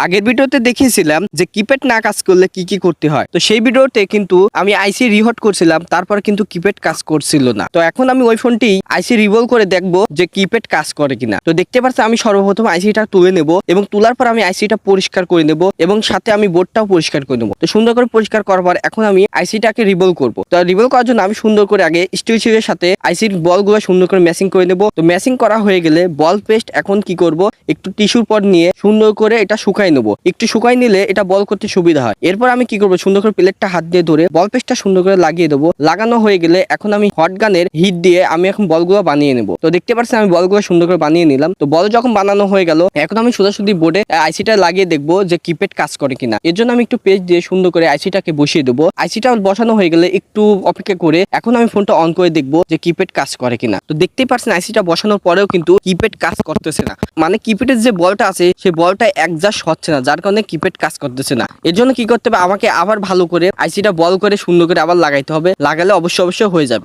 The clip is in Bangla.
আগের ভিডিওতে দেখিয়েছিলাম যে কিপ্যাড না কাজ করলে কি কি করতে হয়। তো সেই ভিডিওতে কিন্তু আমি আইসি রিহট করছিলাম, তারপর কিন্তু কিপ্যাড কাজ করছিল না। তো এখন আমি ওই ফোনটি আইসি রিভল করে দেখবো যে কিপ্যাড কাজ করে কিনা। তো দেখতে পাচ্ছি আমি সর্বপ্রথম আইসিটা তুলে নেব এবং তোলার পর আমি আইসিটা পরিষ্কার করে নেব এবং সাথে আমি বোর্ডটাও পরিষ্কার করে নেব। তো সুন্দর করে পরিষ্কার করার পর এখন আমি আইসিটাকে রিভল করব। তো রিভল করার জন্য আমি সুন্দর করে আগে স্টিলের সাথে আইসির বলগুলো সুন্দর করে ম্যাচিং করে নেব। তো ম্যাচিং করা হয়ে গেলে বল পেস্ট এখন কি করব, একটু টিস্যুর পর নিয়ে সুন্দর করে এটা শুকাই নেব। একটু শুকাই নিলে এটা বল করতে সুবিধা হয়। এরপর আমি কি করব, সুন্দর করে প্লেটটা হাত দিয়ে ধরে বল পেস্টটা সুন্দর করে লাগিয়ে দেবো। লাগানো হয়ে গেলে এখন আমি হট গানের হিট দিয়ে আমি এখন বলগুলো বানিয়ে নেব। তো দেখতে পাচ্ছি আমি বলগুলো সুন্দর করে বানিয়ে নিলাম। তো বল যখন বানানো হয়ে গেল, এখন আমি সোজাসুজি বোর্ডে আইসিটা লাগিয়ে দেখবো যে কিপ্যাড কাজ করে কিনা। এর জন্য আমি একটু পেস্ট দিয়ে সুন্দর করে আইসিটাকে বসিয়ে দেবো। আইসিটা বসানো হয়ে গেলে একটু অপেক্ষা করে এখন আমি ফোনটা অন করে দেখবো যে কিপ্যাড কাজ করে কিনা। তো দেখতেই পাচ্ছেন আইসিটা বসানোর পরেও কিন্তু কিপ্যাড কাজ করতেছে না। মানে কিপ্যাডের যে বলটা আছে সেই বলটা অ্যাডজাস্ট হচ্ছে না, যার কারণে কিপ্যাড কাজ করতেছে না। এর জন্য কি করতে হবে, আমাকে আবার ভালো করে আইসিটা বল করে সুন্দর করে আবার লাগাইতে হবে। লাগালে অবশ্যই হয়ে যাবে।